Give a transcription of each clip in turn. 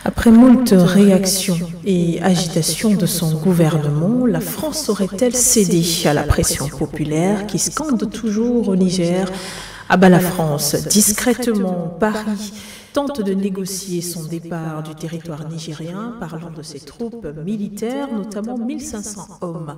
Après moult réactions et agitations de son gouvernement, la France aurait-elle cédé à la pression populaire qui scande toujours au Niger? À bas la France, discrètement, Paris tente de négocier son départ du territoire nigérien, parlant de ses troupes militaires, notamment 1500 hommes,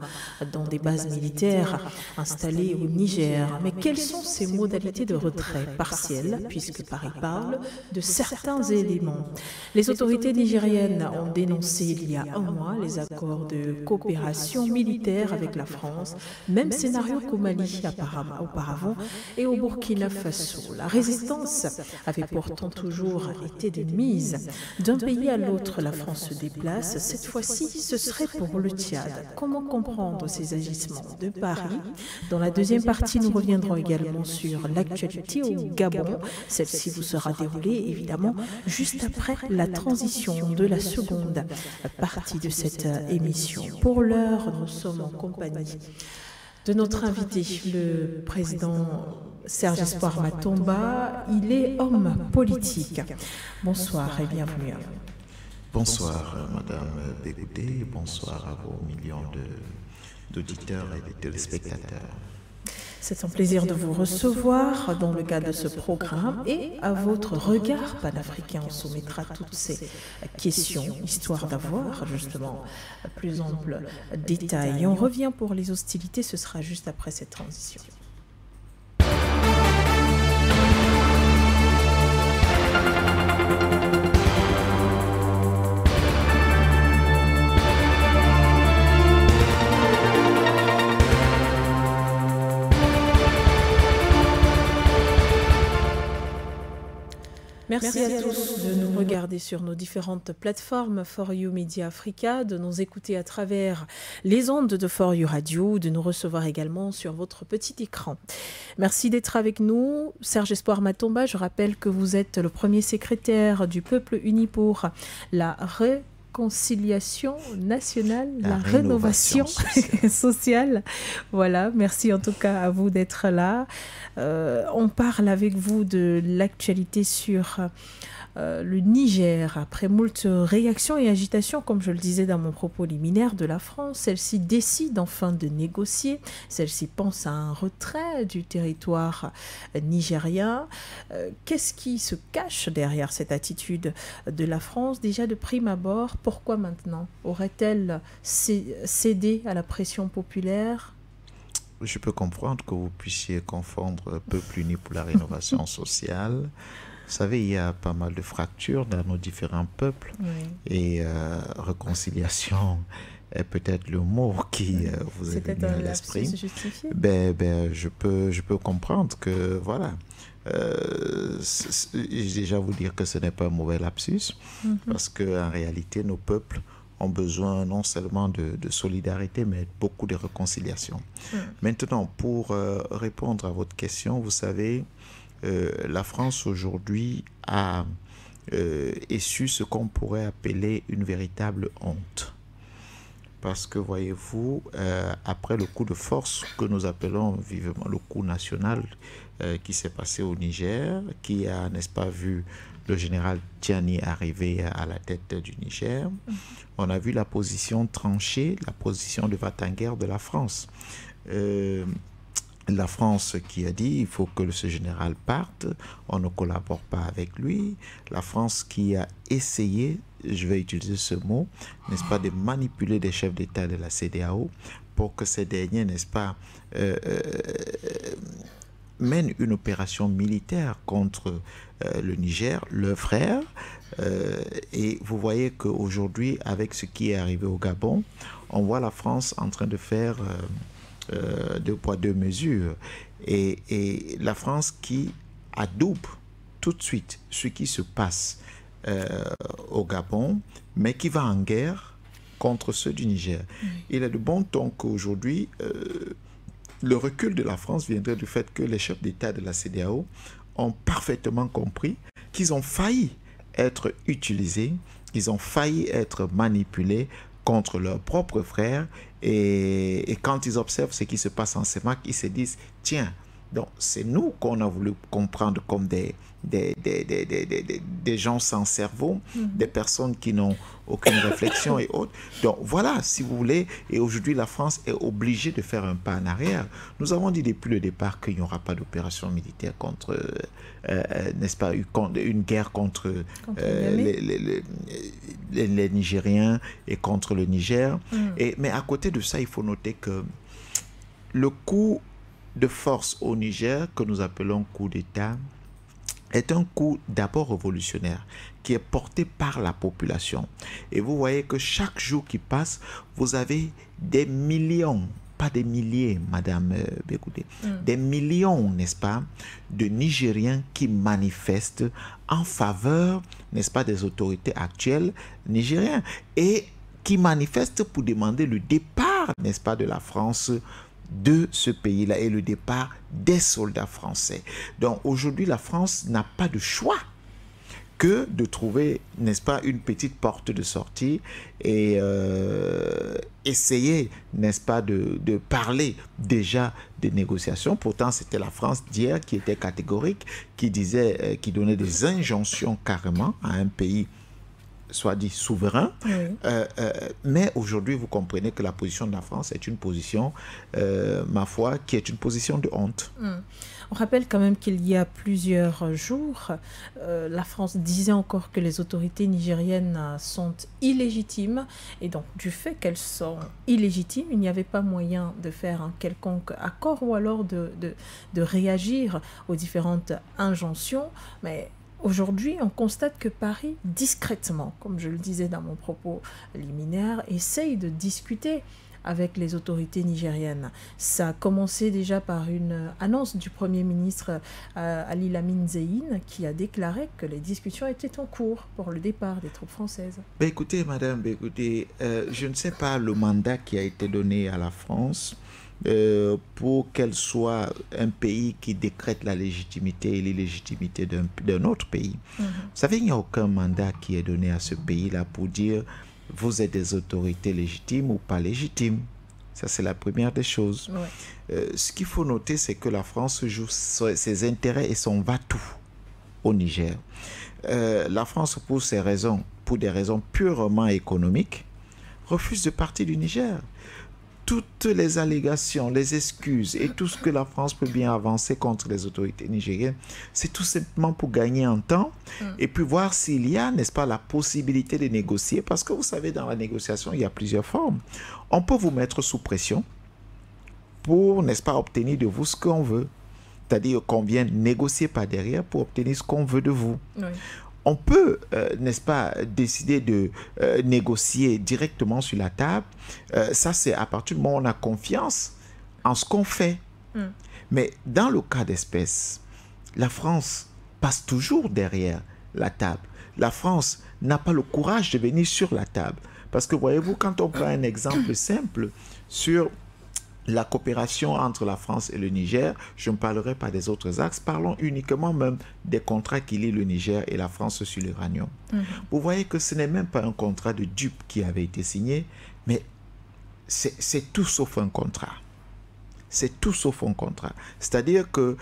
dans des bases militaires installées au Niger. Mais quelles sont ces modalités de retrait partiel, puisque Paris parle de certains éléments? Les autorités nigériennes ont dénoncé il y a un mois les accords de coopération militaire avec la France, même scénario qu'au Mali auparavant et au Burkina Faso. La résistance avait pourtant toujours été de mise. D'un pays à l'autre, la France se déplace. Cette fois-ci, ce serait pour le Tchad. Comment comprendre ces agissements de Paris? Dans la deuxième partie, nous reviendrons également sur l'actualité au Gabon. Celle-ci vous sera déroulée, évidemment, juste après la transition de la seconde partie de cette émission. Pour l'heure, nous sommes en compagnie de notre invité, le président Serge Espoir Matomba. Il est homme politique. Bonsoir et bienvenue. Bonsoir, Madame Bégoudé. Bonsoir à vos millions d'auditeurs et de téléspectateurs. C'est un plaisir de vous recevoir dans le cadre de ce programme et à votre regard panafricain, on soumettra toutes ces questions, histoire d'avoir justement plus ample détail. Et on revient pour les hostilités, ce sera juste après cette transition. Merci à tous de nous regarder sur nos différentes plateformes For You Media Africa, de nous écouter à travers les ondes de For You Radio, de nous recevoir également sur votre petit écran. Merci d'être avec nous. Serge Espoir Matomba, je rappelle que vous êtes le premier secrétaire du Peuple uni pour la réconciliation nationale, la rénovation sociale. Voilà, merci en tout cas à vous d'être là. On parle avec vous de l'actualité sur le Niger. Après moult réactions et agitations, comme je le disais dans mon propos liminaire, de la France, celle-ci décide enfin de négocier. Celle-ci pense à un retrait du territoire nigérien. Qu'est-ce qui se cache derrière cette attitude de la France? Déjà de prime abord, pourquoi maintenant? Aurait-elle cédé à la pression populaire? Je peux comprendre que vous puissiez confondre Peuple uni pour la rénovation sociale. Vous savez, il y a pas mal de fractures dans nos différents peuples. Oui. Et réconciliation est peut-être le mot qui vous est venu à l'esprit. Je peux comprendre que, voilà, déjà vous dire que ce n'est pas un mauvais lapsus, parce qu'en réalité, nos peuples ont besoin non seulement de solidarité, mais beaucoup de réconciliation. Maintenant, pour répondre à votre question, vous savez, la France aujourd'hui a essu ce qu'on pourrait appeler une véritable honte. Parce que, voyez-vous, après le coup de force que nous appelons vivement le coup national qui s'est passé au Niger, qui a, n'est-ce pas, vu le général Tiani arriver à la tête du Niger, on a vu la position tranchée, la position de va-t-en-guerre de la France. La France qui a dit il faut que ce général parte, on ne collabore pas avec lui. La France qui a essayé, je vais utiliser ce mot, n'est-ce pas, de manipuler des chefs d'État de la CEDEAO pour que ces derniers, n'est-ce pas, mènent une opération militaire contre le Niger, leur frère. Et vous voyez qu'aujourd'hui, avec ce qui est arrivé au Gabon, on voit la France en train de faire deux poids, deux mesures. Et la France qui adoube tout de suite ce qui se passe au Gabon, mais qui va en guerre contre ceux du Niger. Il est de bon ton qu'aujourd'hui, le recul de la France viendrait du fait que les chefs d'État de la CEDEAO ont parfaitement compris qu'ils ont failli être utilisés, qu'ils ont failli être manipulés contre leurs propres frères. Et quand ils observent ce qui se passe en CEMAC, ils se disent, tiens, Donc, c'est nous qu'on a voulu comprendre comme des gens sans cerveau, des personnes qui n'ont aucune réflexion et autres. Donc, voilà, si vous voulez, et aujourd'hui, la France est obligée de faire un pas en arrière. Nous avons dit depuis le départ qu'il n'y aura pas d'opération militaire contre, n'est-ce pas, une guerre contre les Nigériens et contre le Niger. Mais à côté de ça, il faut noter que le coup de force au Niger, que nous appelons coup d'État, est un coup d'abord révolutionnaire qui est porté par la population. Et vous voyez que chaque jour qui passe, vous avez des millions, pas des milliers, Madame Begoudé, des millions, n'est-ce pas, de Nigériens qui manifestent en faveur, n'est-ce pas, des autorités actuelles nigériennes et qui manifestent pour demander le départ, n'est-ce pas, de la France de ce pays-là et le départ des soldats français. Donc aujourd'hui, la France n'a pas de choix que de trouver, n'est-ce pas, une petite porte de sortie et essayer, n'est-ce pas, de parler déjà des négociations. Pourtant, c'était la France d'hier qui était catégorique, qui disait, qui donnait des injonctions carrément à un pays soit dit souverain, mais aujourd'hui vous comprenez que la position de la France est une position, ma foi, qui est une position de honte. On rappelle quand même qu'il y a plusieurs jours, la France disait encore que les autorités nigériennes sont illégitimes, et donc du fait qu'elles sont illégitimes, il n'y avait pas moyen de faire un quelconque accord ou alors de réagir aux différentes injonctions, mais aujourd'hui, on constate que Paris, discrètement, comme je le disais dans mon propos liminaire, essaye de discuter avec les autorités nigériennes. Ça a commencé déjà par une annonce du Premier ministre Ali Lamine Zeine qui a déclaré que les discussions étaient en cours pour le départ des troupes françaises. Ben écoutez, Madame, je ne sais pas le mandat qui a été donné à la France pour qu'elle soit un pays qui décrète la légitimité et l'illégitimité d'un autre pays. Vous savez, il n'y a aucun mandat qui est donné à ce pays-là pour dire vous êtes des autorités légitimes ou pas légitimes. Ça, c'est la première des choses. Ce qu'il faut noter, c'est que la France joue ses intérêts et son va-tout au Niger. La France, pour des raisons purement économiques, refuse de partir du Niger. Toutes les allégations, les excuses et tout ce que la France peut bien avancer contre les autorités nigériennes, c'est tout simplement pour gagner en temps et puis voir s'il y a, n'est-ce pas, la possibilité de négocier. Parce que vous savez, dans la négociation, il y a plusieurs formes. On peut vous mettre sous pression pour, n'est-ce pas, obtenir de vous ce qu'on veut. C'est-à-dire qu'on vient négocier par derrière pour obtenir ce qu'on veut de vous. On peut, n'est-ce pas, décider de négocier directement sur la table. Ça, c'est à partir du moment où on a confiance en ce qu'on fait. Mais dans le cas d'espèce, la France passe toujours derrière la table. La France n'a pas le courage de venir sur la table. Parce que, voyez-vous, quand on prend un exemple simple sur la coopération entre la France et le Niger, je ne parlerai pas des autres axes, parlons uniquement même des contrats qui lient le Niger et la France sur l'uranium. Vous voyez que ce n'est même pas un contrat de dupe qui avait été signé, mais c'est tout sauf un contrat. C'est tout sauf un contrat. C'est-à-dire que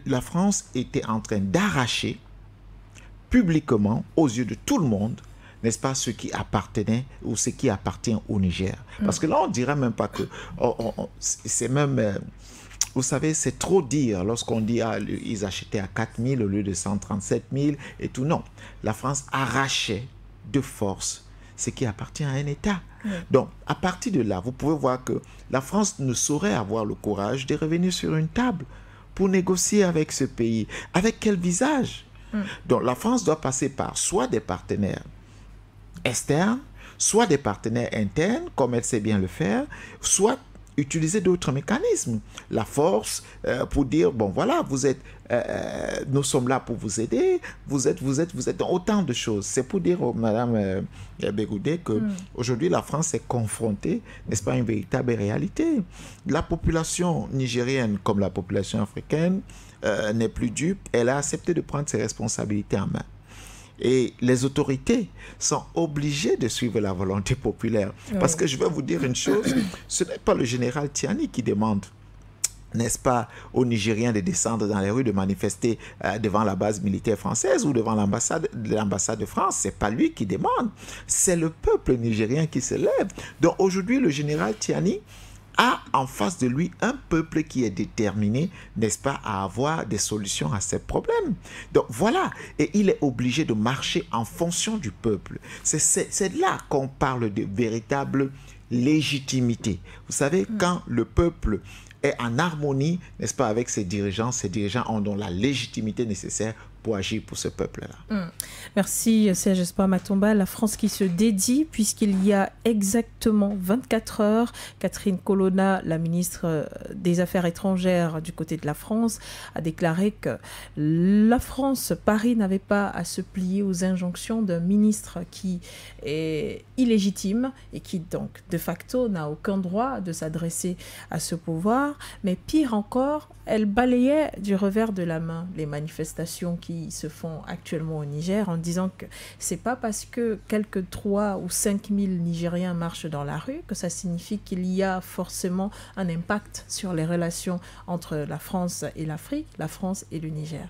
la France était en train d'arracher publiquement, aux yeux de tout le monde, n'est-ce pas, ce qui appartenait ou ce qui appartient au Niger. Parce que là, on ne dirait même pas que... c'est même... vous savez, c'est trop dire lorsqu'on dit ils achetaient à 4 000 au lieu de 137 000 et tout. Non, la France arrachait de force ce qui appartient à un État. Donc, à partir de là, vous pouvez voir que la France ne saurait avoir le courage de revenir sur une table pour négocier avec ce pays. Avec quel visage? Donc, la France doit passer par soit des partenaires externes, soit des partenaires internes, comme elle sait bien le faire, soit utiliser d'autres mécanismes. La force pour dire, bon voilà, vous êtes, nous sommes là pour vous aider, vous êtes dans autant de choses. C'est pour dire, Madame Begoudé, qu'aujourd'hui la France est confrontée, n'est-ce pas, à une véritable réalité. La population nigérienne, comme la population africaine, n'est plus dupe, elle a accepté de prendre ses responsabilités en main. Et les autorités sont obligées de suivre la volonté populaire. Parce que je vais vous dire une chose, ce n'est pas le général Tiani qui demande n'est-ce pas, aux Nigériens de descendre dans les rues, de manifester devant la base militaire française ou devant l'ambassade de France. Ce n'est pas lui qui demande, c'est le peuple nigérien qui se lève. Donc aujourd'hui, le général Tiani a en face de lui un peuple qui est déterminé, n'est-ce pas, à avoir des solutions à ces problèmes. Donc voilà, et il est obligé de marcher en fonction du peuple. C'est là qu'on parle de véritable légitimité. Vous savez, quand le peuple est en harmonie, n'est-ce pas, avec ses dirigeants ont donc la légitimité nécessaire pour agir pour ce peuple-là. Merci Serge Espoir Matomba. La France qui se dédie, puisqu'il y a exactement 24 heures, Catherine Colonna, la ministre des Affaires étrangères du côté de la France, a déclaré que la France, Paris, n'avait pas à se plier aux injonctions d'un ministre qui est illégitime et qui donc de facto n'a aucun droit de s'adresser à ce pouvoir. Mais pire encore, elle balayait du revers de la main les manifestations qui se font actuellement au Niger en disant que c'est pas parce que quelques 3 ou 5 000 Nigériens marchent dans la rue que ça signifie qu'il y a forcément un impact sur les relations entre la France et l'Afrique, la France et le Niger.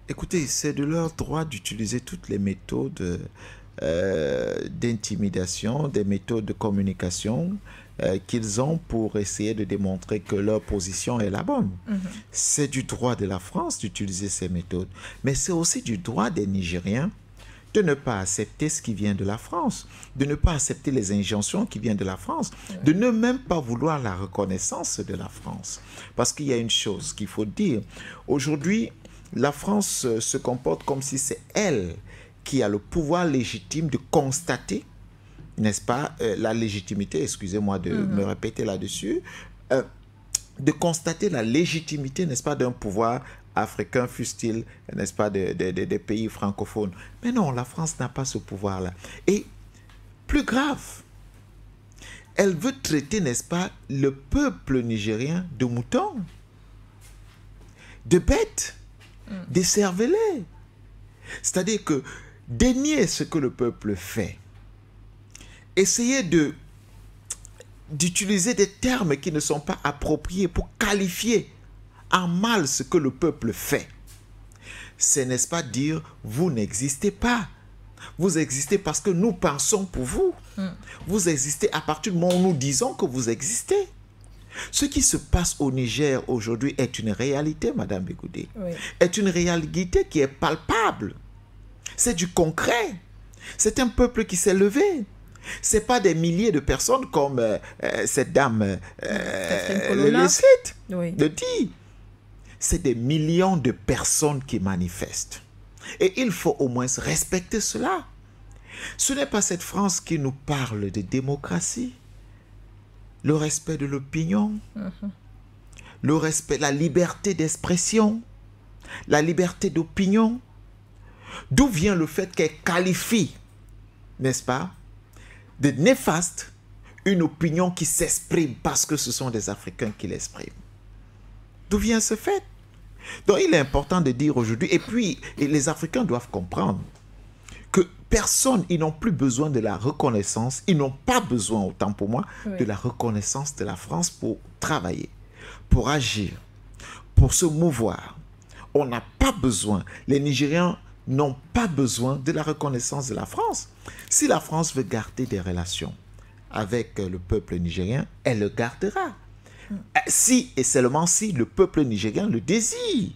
Écoutez, c'est de leur droit d'utiliser toutes les méthodes d'intimidation, des méthodes de communication qu'ils ont pour essayer de démontrer que leur position est la bonne. C'est du droit de la France d'utiliser ces méthodes, mais c'est aussi du droit des Nigériens de ne pas accepter ce qui vient de la France, de ne pas accepter les injonctions qui viennent de la France, de ne même pas vouloir la reconnaissance de la France. Parce qu'il y a une chose qu'il faut dire. Aujourd'hui, la France se comporte comme si c'est elle qui a le pouvoir légitime de constater, n'est-ce pas, la légitimité, excusez-moi de me répéter là-dessus, de constater la légitimité, n'est-ce pas, d'un pouvoir africain, fût-il, n'est-ce pas, des pays francophones. Mais non, la France n'a pas ce pouvoir-là. Et plus grave, elle veut traiter, n'est-ce pas, le peuple nigérien de moutons, de bêtes, d'écervelés. C'est-à-dire que dénier ce que le peuple fait, essayer d'utiliser des termes qui ne sont pas appropriés pour qualifier en mal ce que le peuple fait, c'est, n'est-ce pas, dire vous n'existez pas. Vous existez parce que nous pensons pour vous. Vous existez à partir du moment où nous disons que vous existez. Ce qui se passe au Niger aujourd'hui est une réalité, Madame Begoudé. Est une réalité qui est palpable. C'est du concret. C'est un peuple qui s'est levé. Ce n'est pas des milliers de personnes comme cette dame le cite, le dit. C'est des millions de personnes qui manifestent. Et il faut au moins respecter cela. Ce n'est pas cette France qui nous parle de démocratie, le respect de l'opinion, le respect, la liberté d'expression, la liberté d'opinion. D'où vient le fait qu'elle qualifie, n'est-ce pas, de néfaste une opinion qui s'exprime parce que ce sont des Africains qui l'expriment? D'où vient ce fait? Donc il est important de dire aujourd'hui, et puis les Africains doivent comprendre que personne, ils n'ont plus besoin de la reconnaissance, ils n'ont pas besoin, autant pour moi, de la reconnaissance de la France pour travailler, pour agir, pour se mouvoir. On n'a pas besoin, les Nigériens n'ont pas besoin de la reconnaissance de la France. Si la France veut garder des relations avec le peuple nigérien, elle le gardera. Si et seulement si le peuple nigérien le désire.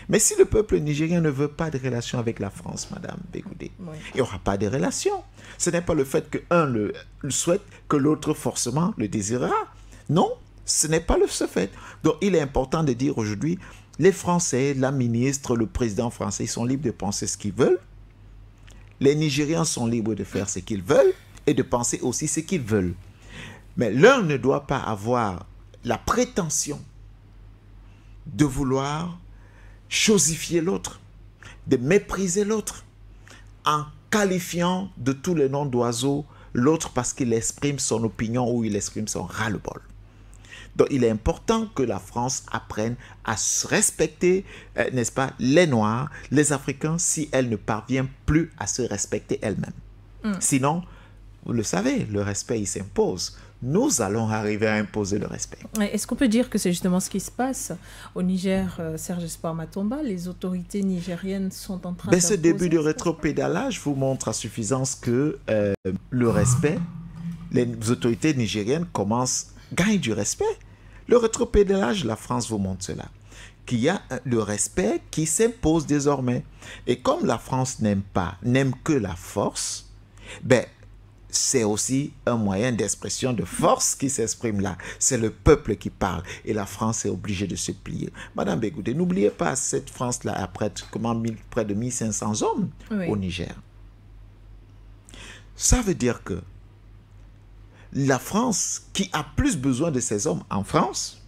Mais si le peuple nigérien ne veut pas de relations avec la France, Madame Begoudé, il n'y aura pas de relations. Ce n'est pas le fait qu'un le souhaite que l'autre forcément le désirera. Non, ce n'est pas ce fait. Donc il est important de dire aujourd'hui, les Français, la ministre, le président français, ils sont libres de penser ce qu'ils veulent. Les Nigériens sont libres de faire ce qu'ils veulent et de penser aussi ce qu'ils veulent. Mais l'un ne doit pas avoir la prétention de vouloir chosifier l'autre, de mépriser l'autre, en qualifiant de tous les noms d'oiseaux l'autre parce qu'il exprime son opinion ou il exprime son ras-le-bol. Donc il est important que la France apprenne à se respecter, n'est-ce pas, les Noirs, les Africains, si elle ne parvient plus à se respecter elle-même. Sinon, vous le savez, le respect, il s'impose. Nous allons arriver à imposer le respect. Est-ce qu'on peut dire que c'est justement ce qui se passe au Niger, Serge Espoir Matomba? Les autorités nigériennes sont en train Ce début de rétropédalage vous montre à suffisance que le respect, les autorités nigériennes gagnent du respect. Le rétropédalage, la France vous montre cela. Qu'il y a le respect qui s'impose désormais. Et comme la France n'aime que la force, c'est aussi un moyen d'expression de force qui s'exprime là. C'est le peuple qui parle. Et la France est obligée de se plier. Madame Bégoudé, n'oubliez pas cette France-là a près de 1500 hommes au Niger. Ça veut dire que la France, qui a plus besoin de ces hommes en France,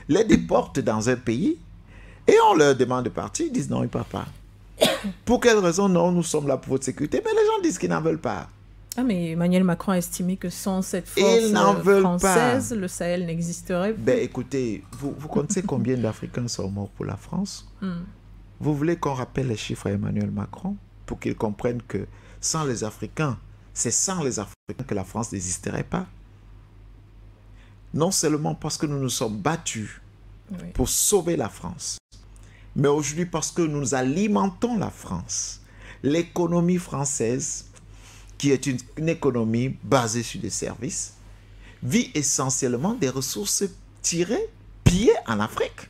les déporte dans un pays et on leur demande de partir. Ils disent non, ils ne partent pas. Pour quelle raison? Non, nous sommes là pour votre sécurité. Mais les gens disent qu'ils n'en veulent pas. Ah, mais Emmanuel Macron a estimé que sans cette force française, le Sahel n'existerait plus. Écoutez, vous connaissez combien d'Africains sont morts pour la France? Vous voulez qu'on rappelle les chiffres à Emmanuel Macron pour qu'il comprenne que sans les Africains, c'est sans les Africains que la France n'existerait pas? Non seulement parce que nous nous sommes battus pour sauver la France, mais aujourd'hui parce que nous alimentons la France. L'économie française, qui est une économie basée sur des services, vit essentiellement des ressources pillées en Afrique.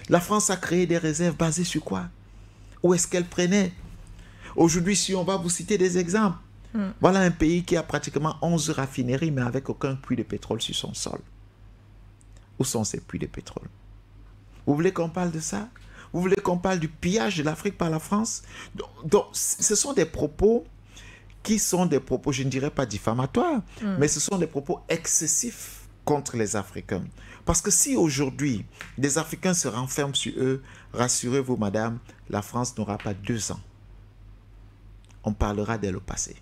La France a créé des réserves basées sur quoi? Où est-ce qu'elle prenait? Aujourd'hui, si on va vous citer des exemples, voilà un pays qui a pratiquement 11 raffineries, mais avec aucun puits de pétrole sur son sol. Où sont ces puits de pétrole? Vous voulez qu'on parle de ça? Vous voulez qu'on parle du pillage de l'Afrique par la France? Donc, ce sont des propos qui sont des propos, je ne dirais pas diffamatoires, mais ce sont des propos excessifs contre les Africains. Parce que si aujourd'hui, les Africains se renferment sur eux, rassurez-vous, madame, la France n'aura pas 2 ans. On parlera dès le passé.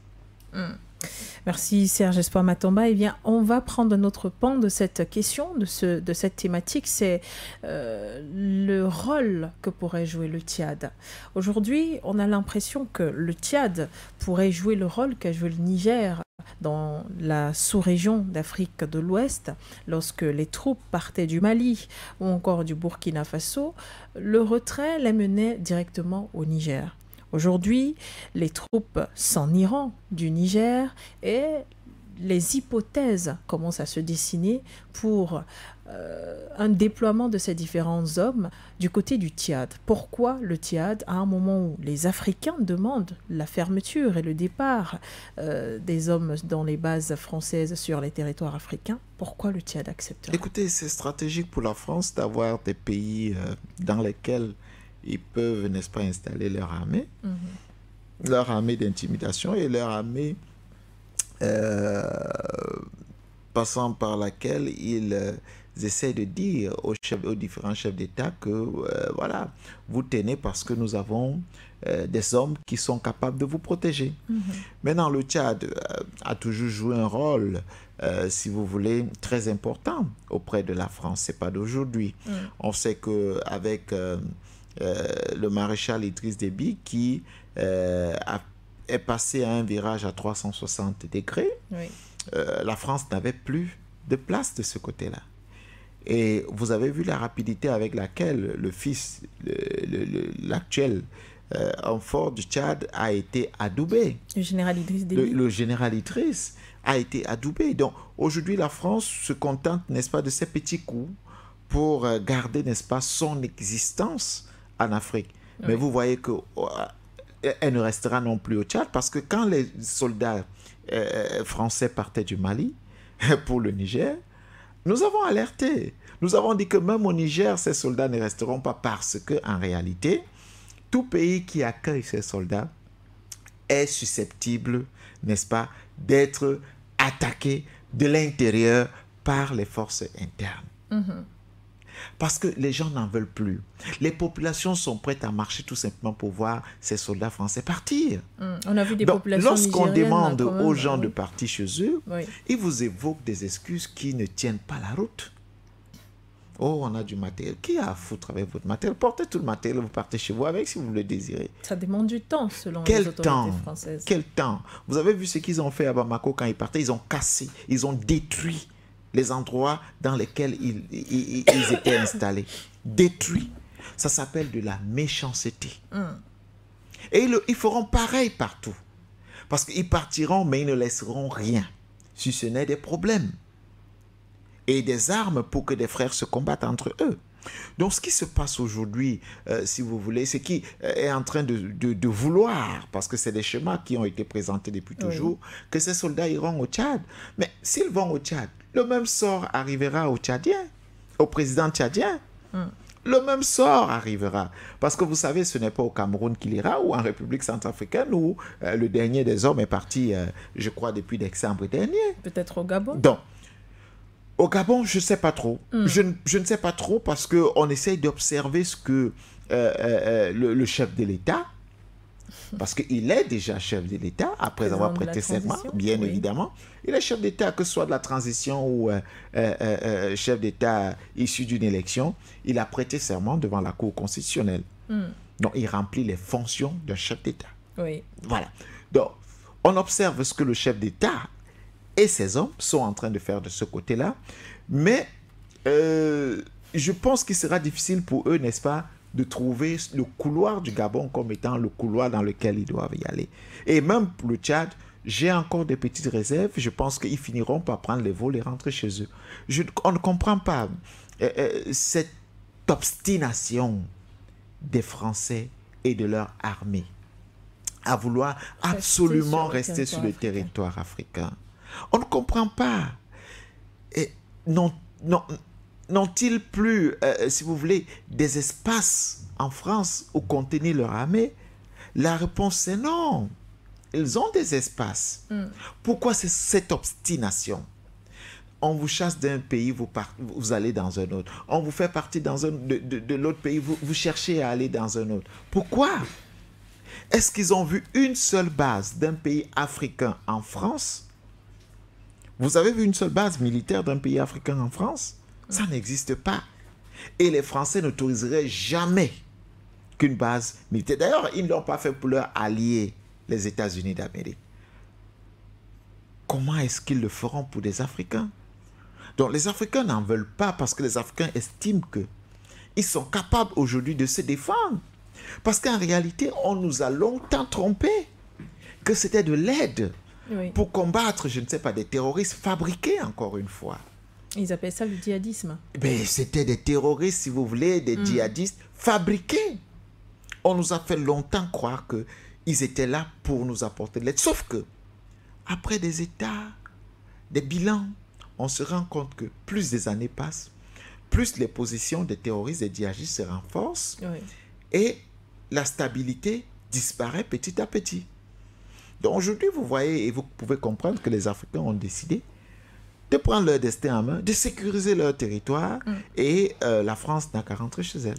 Merci Serge Espoir Matomba. Eh bien, on va prendre un autre pan de cette question, de cette thématique, c'est le rôle que pourrait jouer le Tchad. Aujourd'hui, on a l'impression que le Tchad pourrait jouer le rôle qu'a joué le Niger dans la sous-région d'Afrique de l'Ouest, lorsque les troupes partaient du Mali ou encore du Burkina Faso, le retrait les menait directement au Niger. Aujourd'hui, les troupes s'en iront du Niger et les hypothèses commencent à se dessiner pour un déploiement de ces différents hommes du côté du Tchad. Pourquoi le Tchad, à un moment où les Africains demandent la fermeture et le départ des hommes dans les bases françaises sur les territoires africains, pourquoi le Tchad accepte? Écoutez, c'est stratégique pour la France d'avoir des pays dans lesquels ils peuvent, n'est-ce pas, installer leur armée d'intimidation et leur armée passant par laquelle ils essaient de dire aux différents chefs d'État que voilà, vous tenez parce que nous avons des hommes qui sont capables de vous protéger. Maintenant, le Tchad a toujours joué un rôle, si vous voulez, très important auprès de la France. Ce n'est pas d'aujourd'hui. On sait qu'avec le maréchal Idriss Déby qui est passé à un virage à 360 degrés, la France n'avait plus de place de ce côté-là. Et vous avez vu la rapidité avec laquelle le fils, l'actuel homme fort du Tchad a été adoubé. Le général Idriss Déby. Le général Idriss a été adoubé. Donc aujourd'hui, la France se contente, n'est-ce pas, de ces petits coups pour garder, n'est-ce pas, son existence en Afrique. Mais vous voyez que elle ne restera non plus au Tchad parce que quand les soldats français partaient du Mali pour le Niger, nous avons alerté. Nous avons dit que même au Niger, ces soldats ne resteront pas parce que, en réalité, tout pays qui accueille ces soldats est susceptible, n'est-ce pas, d'être attaqué de l'intérieur par les forces internes. Parce que les gens n'en veulent plus. Les populations sont prêtes à marcher tout simplement pour voir ces soldats français partir. On a vu des populations lorsqu'on demande aux gens de partir chez eux, ils vous évoquent des excuses qui ne tiennent pas la route. Oh, on a du matériel. Qui a à foutre avec votre matériel? Portez tout le matériel, vous partez chez vous avec si vous le désirez. Ça demande du temps selon les autorités françaises. Quel temps? Vous avez vu ce qu'ils ont fait à Bamako quand ils partaient? Ils ont cassé, ils ont détruit les endroits dans lesquels ils étaient installés. Détruit. Ça s'appelle de la méchanceté. Et ils feront pareil partout. Parce qu'ils partiront, mais ils ne laisseront rien, si ce n'est des problèmes. Et des armes pour que des frères se combattent entre eux. Donc, ce qui se passe aujourd'hui, si vous voulez, c'est qui est en train de vouloir, parce que c'est des schémas qui ont été présentés depuis toujours, que ces soldats iront au Tchad. Mais s'ils vont au Tchad, le même sort arrivera aux Tchadiens, au président tchadien. Le même sort arrivera. Parce que vous savez, ce n'est pas au Cameroun qu'il ira ou en République centrafricaine où le dernier des hommes est parti, je crois, depuis décembre dernier. Peut-être au Gabon. Donc, au Gabon, je ne sais pas trop. Je ne sais pas trop parce qu'on essaye d'observer ce que le chef de l'État, parce qu'il est déjà chef de l'État, après avoir prêté serment, bien évidemment. Il est chef d'État, que ce soit de la transition ou chef d'État issu d'une élection. Il a prêté serment devant la Cour constitutionnelle. Donc, il remplit les fonctions d'un chef d'État. Oui. Voilà. Donc, on observe ce que le chef d'État et ses hommes sont en train de faire de ce côté-là. Mais je pense qu'il sera difficile pour eux, n'est-ce pas, de trouver le couloir du Gabon comme étant le couloir dans lequel ils doivent y aller. Et même pour le Tchad, j'ai encore des petites réserves. Je pense qu'ils finiront par prendre les vols et rentrer chez eux. On ne comprend pas cette obstination des Français et de leur armée à vouloir absolument rester sur le territoire africain. On ne comprend pas. Et n'ont-ils plus, si vous voulez, des espaces en France où contenir leur armée? La réponse c'est non. Ils ont des espaces. Pourquoi c'est cette obstination? On vous chasse d'un pays, vous allez dans un autre. On vous fait partie de l'autre pays, vous cherchez à aller dans un autre. Pourquoi? Est-ce qu'ils ont vu une seule base d'un pays africain en France? Vous avez vu une seule base militaire d'un pays africain en France? Ça n'existe pas. Et les Français n'autoriseraient jamais qu'une base militaire. D'ailleurs, ils ne l'ont pas fait pour leurs alliés, les États-Unis d'Amérique. Comment est-ce qu'ils le feront pour des Africains? Donc, les Africains n'en veulent pas parce que les Africains estiment qu'ils sont capables aujourd'hui de se défendre. Parce qu'en réalité, on nous a longtemps trompés que c'était de l'aide pour combattre, je ne sais pas, des terroristes fabriqués, encore une fois. Ils appellent ça le djihadisme. Ben, c'était des terroristes, si vous voulez, des djihadistes fabriqués. On nous a fait longtemps croire qu'ils étaient là pour nous apporter de l'aide. Sauf que, après des états, des bilans, on se rend compte que plus les années passent, plus les positions des terroristes et des djihadistes se renforcent et la stabilité disparaît petit à petit. Donc aujourd'hui, vous voyez et vous pouvez comprendre que les Africains ont décidé de prendre leur destin en main, de sécuriser leur territoire et la France n'a qu'à rentrer chez elle.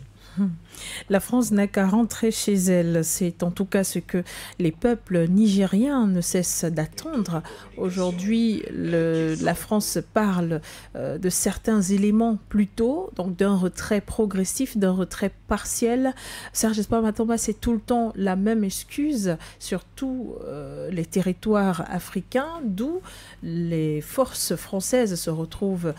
La France n'a qu'à rentrer chez elle. C'est en tout cas ce que les peuples nigériens ne cessent d'attendre. Aujourd'hui, la France parle de certains éléments plutôt, donc d'un retrait progressif, d'un retrait partiel. Serge Espoir Matomba, c'est tout le temps la même excuse sur tous les territoires africains, d'où les forces françaises se retrouvent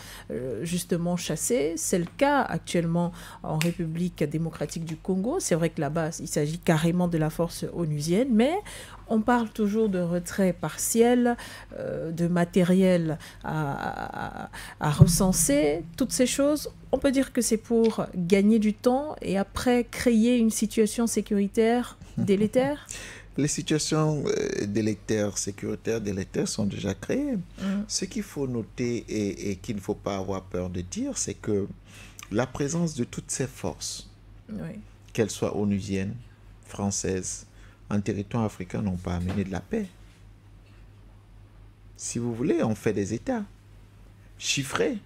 justement chassées. C'est le cas actuellement en République démocratique du Congo. C'est vrai que là-bas, il s'agit carrément de la force onusienne, mais on parle toujours de retrait partiel, de matériel à recenser, toutes ces choses. On peut dire que c'est pour gagner du temps et après créer une situation sécuritaire délétère. Les situations délétères, sécuritaires, délétères sont déjà créées. Ce qu'il faut noter et qu'il ne faut pas avoir peur de dire, c'est que la présence de toutes ces forces, qu'elles soient onusiennes, françaises, en territoire africain, n'ont pas amené de la paix. Si vous voulez, on fait des États chiffrés.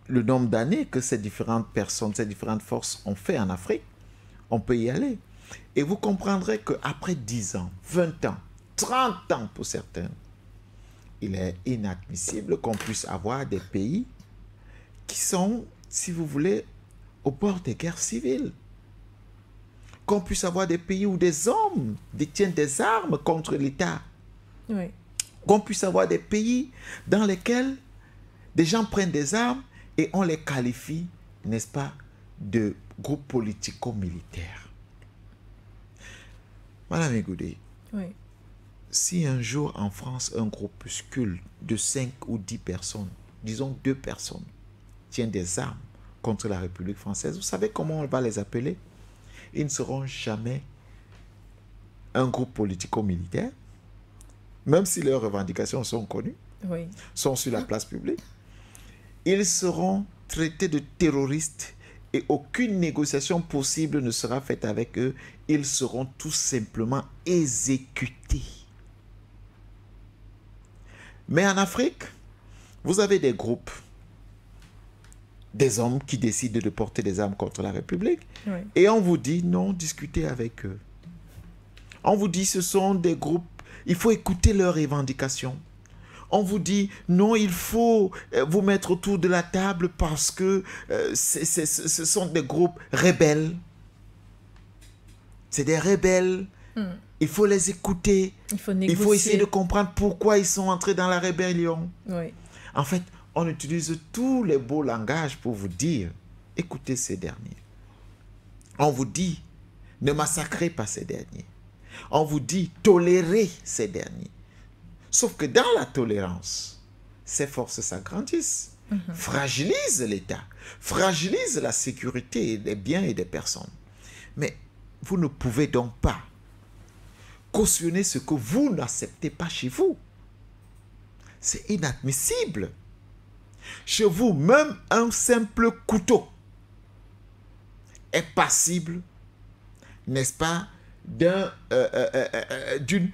Le nombre d'années que ces différentes personnes, ces différentes forces ont fait en Afrique, on peut y aller. Et vous comprendrez qu'après 10 ans, 20 ans, 30 ans pour certains, il est inadmissible qu'on puisse avoir des pays qui sont si vous voulez, au bord des guerres civiles. Qu'on puisse avoir des pays où des hommes détiennent des armes contre l'État. Oui. Qu'on puisse avoir des pays dans lesquels des gens prennent des armes et on les qualifie, n'est-ce pas, de groupes politico-militaires. Madame Egoudé, Oui. si un jour en France, un groupuscule de 5 ou 10 personnes, disons 2 personnes, tient des armes contre la République française, vous savez comment on va les appeler? Ils ne seront jamais un groupe politico-militaire, même si leurs revendications sont connues, Oui. sont sur la place publique. Ils seront traités de terroristes et aucune négociation possible ne sera faite avec eux. Ils seront tout simplement exécutés. Mais en Afrique, vous avez des groupes, des hommes qui décident de porter des armes contre la République. Oui. Et on vous dit non, discutez avec eux. On vous dit ce sont des groupes, il faut écouter leurs revendications. On vous dit non, il faut vous mettre autour de la table parce que ce sont des groupes rebelles. C'est des rebelles. Il faut les écouter. Il faut négocier. Il faut essayer de comprendre pourquoi ils sont entrés dans la rébellion. Oui. En fait, on utilise tous les beaux langages pour vous dire, écoutez ces derniers. On vous dit, ne massacrez pas ces derniers. On vous dit, tolérez ces derniers. Sauf que dans la tolérance, ces forces s'agrandissent, fragilisent l'État, fragilisent la sécurité des biens et des personnes. Mais vous ne pouvez donc pas cautionner ce que vous n'acceptez pas chez vous. C'est inadmissible. Chez vous, même un simple couteau est passible, n'est-ce pas, d'une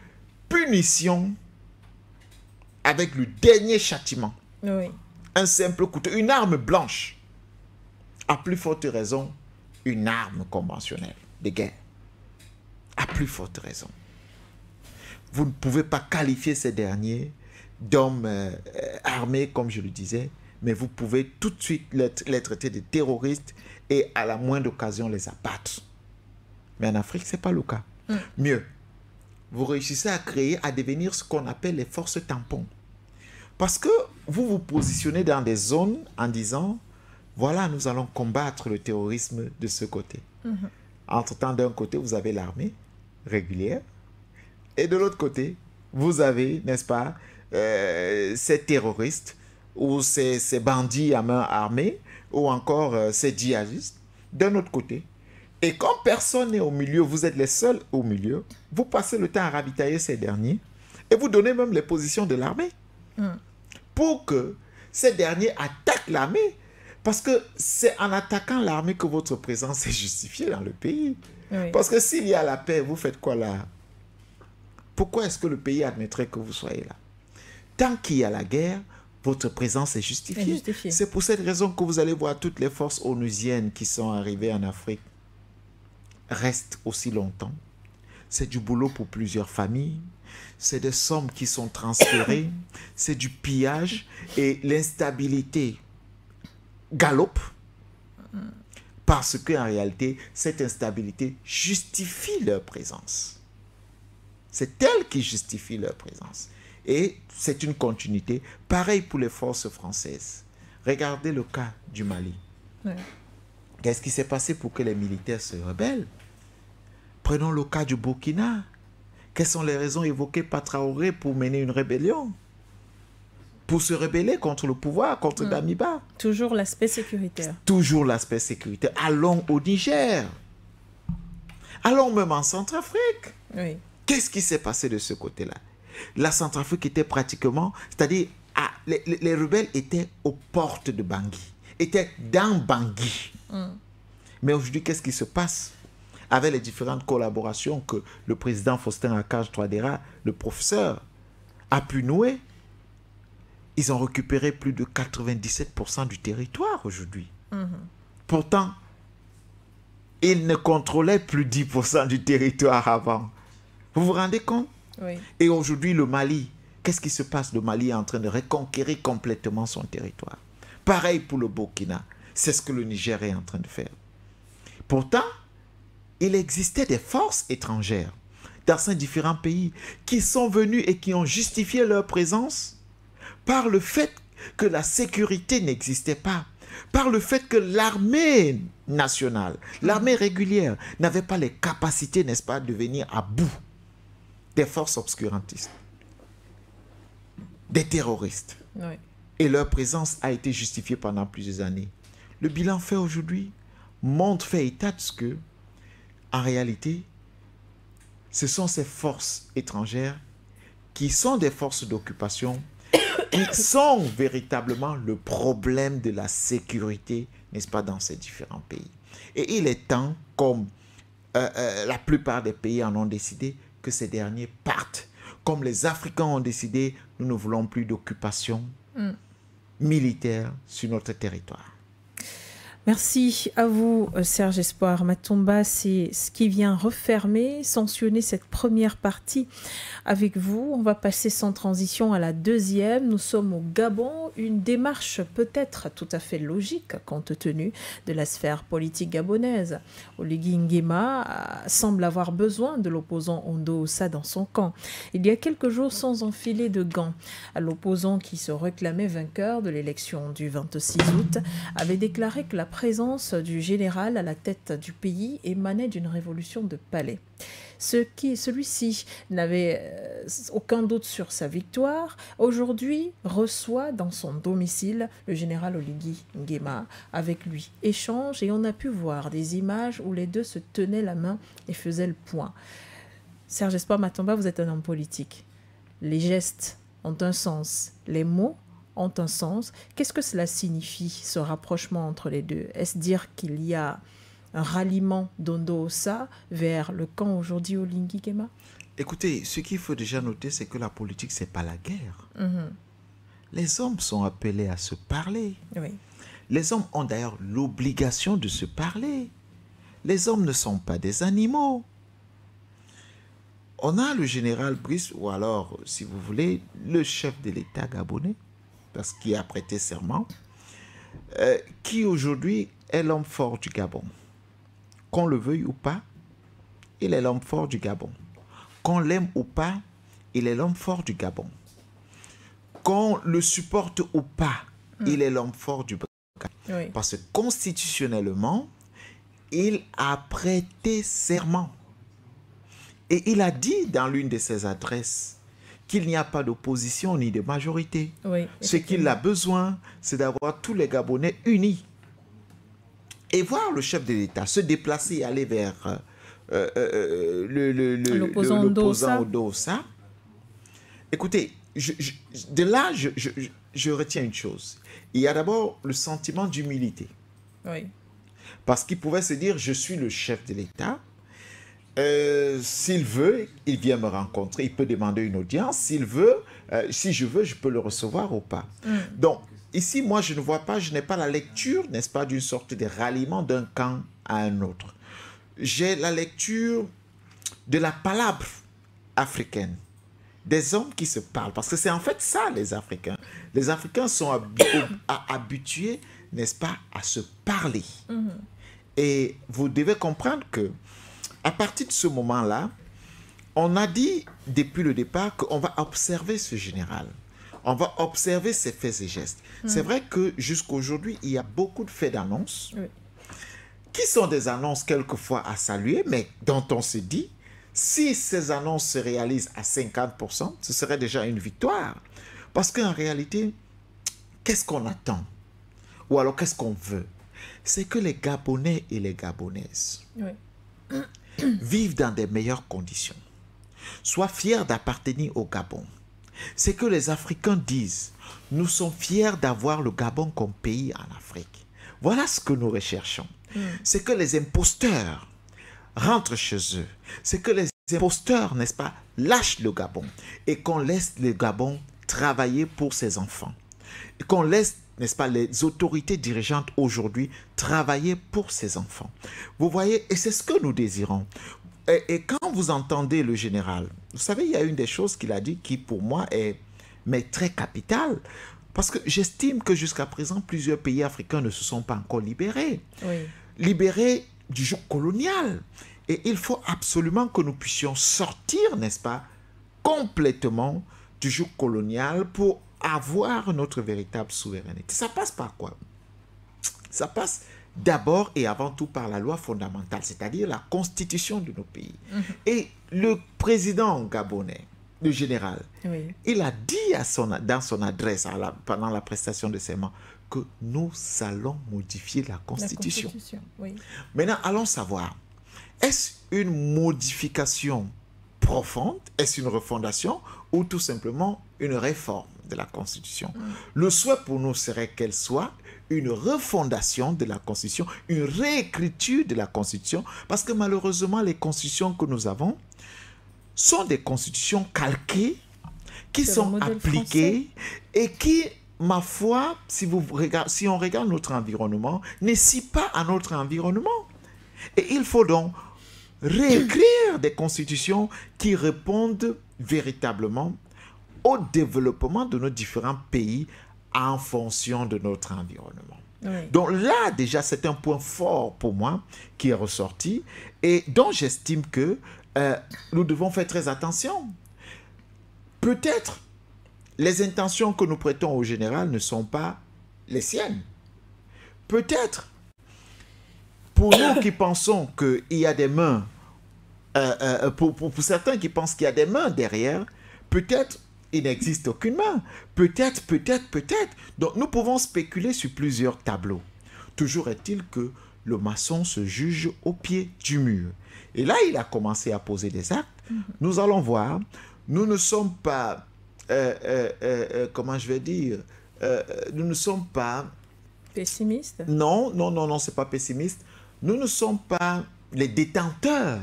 punition avec le dernier châtiment. Oui. Un simple couteau, une arme blanche. À plus forte raison, une arme conventionnelle de guerre. À plus forte raison. Vous ne pouvez pas qualifier ces derniers d'hommes armés, comme je le disais, mais vous pouvez tout de suite les traiter de terroristes et à la moindre occasion les abattre. Mais en Afrique, ce n'est pas le cas. Mieux, vous réussissez à créer, à devenir ce qu'on appelle les forces tampons. Parce que vous vous positionnez dans des zones en disant, voilà, nous allons combattre le terrorisme de ce côté. Entre-temps, d'un côté, vous avez l'armée régulière, et de l'autre côté, vous avez, n'est-ce pas, ces terroristes, ou ces bandits à main armée, ou encore ces djihadistes, d'un autre côté. Et quand personne n'est au milieu, vous êtes les seuls au milieu, vous passez le temps à ravitailler ces derniers, et vous donnez même les positions de l'armée, pour que ces derniers attaquent l'armée, parce que c'est en attaquant l'armée que votre présence est justifiée dans le pays. Oui. Parce que s'il y a la paix, vous faites quoi là? Pourquoi est-ce que le pays admettrait que vous soyez là? Tant qu'il y a la guerre, votre présence est justifiée. C'est pour cette raison que vous allez voir toutes les forces onusiennes qui sont arrivées en Afrique restent aussi longtemps. C'est du boulot pour plusieurs familles. C'est des sommes qui sont transférées. C'est du pillage. Et l'instabilité galope. Parce qu'en réalité, cette instabilité justifie leur présence. C'est elle qui justifie leur présence. Et c'est une continuité. Pareil pour les forces françaises. Regardez le cas du Mali. Ouais. Qu'est-ce qui s'est passé pour que les militaires se rebellent? Prenons le cas du Burkina. Quelles sont les raisons évoquées par Traoré pour mener une rébellion? Pour se rebeller contre le pouvoir, contre Damiba. Toujours l'aspect sécuritaire. Toujours l'aspect sécuritaire. Allons au Niger. Allons même en Centrafrique. Oui. Qu'est-ce qui s'est passé de ce côté-là? La Centrafrique était pratiquement, c'est-à-dire, les rebelles étaient aux portes de Bangui, étaient dans Bangui. Mais aujourd'hui, qu'est-ce qui se passe? Avec les différentes collaborations que le président Faustin Archange Touadéra, le professeur, a pu nouer, ils ont récupéré plus de 97% du territoire aujourd'hui. Pourtant, ils ne contrôlaient plus 10% du territoire avant. Vous vous rendez compte? Oui. Et aujourd'hui, le Mali, qu'est-ce qui se passe? Le Mali est en train de reconquérir complètement son territoire. Pareil pour le Burkina. C'est ce que le Niger est en train de faire. Pourtant, il existait des forces étrangères dans ces différents pays qui sont venus et qui ont justifié leur présence par le fait que la sécurité n'existait pas, par le fait que l'armée nationale, l'armée régulière n'avait pas les capacités, n'est-ce pas, de venir à bout des forces obscurantistes, des terroristes. Oui. Et leur présence a été justifiée pendant plusieurs années. Le bilan fait aujourd'hui fait état de ce que, en réalité, ce sont ces forces étrangères qui sont des forces d'occupation, qui sont véritablement le problème de la sécurité, n'est-ce pas, dans ces différents pays. Et il est temps, comme la plupart des pays en ont décidé, que ces derniers partent. Comme les Africains ont décidé, nous ne voulons plus d'occupation militaire sur notre territoire. Merci à vous, Serge Espoir Matomba. C'est ce qui vient refermer, sanctionner cette première partie avec vous. On va passer sans transition à la deuxième. Nous sommes au Gabon, une démarche peut-être tout à fait logique compte tenu de la sphère politique gabonaise. Oligui Nguema semble avoir besoin de l'opposant Ondo Ossa dans son camp. Il y a quelques jours, sans enfiler de gants, l'opposant qui se réclamait vainqueur de l'élection du 26 août avait déclaré que la présence du général à la tête du pays émanait d'une révolution de palais. Celui-ci n'avait aucun doute sur sa victoire. Aujourd'hui, reçoit dans son domicile le général Oligui Nguema. Avec lui, échange et on a pu voir des images où les deux se tenaient la main et faisaient le point. Serge Espoir Matomba, vous êtes un homme politique. Les gestes ont un sens, les mots ont un sens. Qu'est-ce que cela signifie, ce rapprochement entre les deux? Est-ce dire qu'il y a un ralliement d'Ondo Ossa vers le camp aujourd'hui Oligui Nguema? Écoutez, ce qu'il faut déjà noter, c'est que la politique, ce n'est pas la guerre. Les hommes sont appelés à se parler. Oui. Les hommes ont d'ailleurs l'obligation de se parler. Les hommes ne sont pas des animaux. On a le général Brice, ou alors, si vous voulez, le chef de l'État gabonais, parce qu'il a prêté serment, qui aujourd'hui est l'homme fort du Gabon. Qu'on le veuille ou pas, il est l'homme fort du Gabon. Qu'on l'aime ou pas, il est l'homme fort du Gabon. Qu'on le supporte ou pas, il est l'homme fort du Gabon. Oui. Parce que constitutionnellement, il a prêté serment. Et il a dit dans l'une de ses adresses qu'il n'y a pas d'opposition ni de majorité. Oui, ce qu'il a besoin, c'est d'avoir tous les Gabonais unis. Et voir le chef de l'État se déplacer et aller vers l'opposant Ondo Ossa. Écoutez, de là, je retiens une chose. Il y a d'abord le sentiment d'humilité. Oui. Parce qu'il pouvait se dire, je suis le chef de l'État. S'il veut, il vient me rencontrer, il peut demander une audience. S'il veut, si je veux, je peux le recevoir ou pas. Donc, ici, moi, je ne vois pas, je n'ai pas la lecture, n'est-ce pas, d'une sorte de ralliement d'un camp à un autre. J'ai la lecture de la palabre africaine, des hommes qui se parlent. Parce que c'est en fait ça, les Africains. Les Africains sont habitués, n'est-ce pas, à se parler. Et vous devez comprendre que à partir de ce moment-là, on a dit depuis le départ qu'on va observer ce général. On va observer ses faits et gestes. C'est vrai que jusqu'à aujourd'hui, il y a beaucoup de faits d'annonces qui sont des annonces quelquefois à saluer, mais dont on se dit, si ces annonces se réalisent à 50%, ce serait déjà une victoire. Parce qu'en réalité, qu'est-ce qu'on attend? Ou alors qu'est-ce qu'on veut? C'est que les Gabonais et les Gabonaises vivent dans des meilleures conditions, soient fiers d'appartenir au Gabon. C'est que les Africains disent, nous sommes fiers d'avoir le Gabon comme pays en Afrique. Voilà ce que nous recherchons. C'est que les imposteurs rentrent chez eux. C'est que les imposteurs, n'est-ce pas, lâchent le Gabon et qu'on laisse le Gabon travailler pour ses enfants. Et qu'on laisse, n'est-ce pas, les autorités dirigeantes aujourd'hui travailler pour ses enfants. Vous voyez, et c'est ce que nous désirons. Et quand vous entendez le général, vous savez, il y a une des choses qu'il a dit qui pour moi est mais très capitale. Parce que j'estime que jusqu'à présent, plusieurs pays africains ne se sont pas encore libérés. Oui. Libérés du joug colonial. Et il faut absolument que nous puissions sortir, n'est-ce pas, complètement du joug colonial pour avoir notre véritable souveraineté. Ça passe par quoi? Ça passe d'abord et avant tout par la loi fondamentale, c'est-à-dire la constitution de nos pays. Et le président gabonais, le général, Oui. il a dit dans son adresse pendant la prestation de serment que nous allons modifier la constitution. Oui. Maintenant, allons savoir, est-ce une modification profonde, est-ce une refondation ou tout simplement une réforme de la constitution? Le souhait pour nous serait qu'elle soit une refondation de la constitution, une réécriture de la constitution, parce que malheureusement, les constitutions que nous avons sont des constitutions calquées, qui sont appliquées et qui, ma foi, si on regarde notre environnement, ne scient pas à notre environnement. Et il faut donc réécrire des constitutions qui répondent véritablement au développement de nos différents pays en fonction de notre environnement. Oui. Donc là, déjà, c'est un point fort pour moi qui est ressorti et dont j'estime que nous devons faire très attention. Peut-être les intentions que nous prêtons au général ne sont pas les siennes. Peut-être, pour nous qui pensons qu'il y a des mains, pour certains qui pensent qu'il y a des mains derrière, peut-être il n'existe aucune main. Peut-être. Donc nous pouvons spéculer sur plusieurs tableaux. Toujours est-il que le maçon se juge au pied du mur. Et là, il a commencé à poser des actes. Nous allons voir. Nous ne sommes pas, comment je vais dire, nous ne sommes pas... Pessimistes? Non, c'est pas pessimiste. Nous ne sommes pas les détenteurs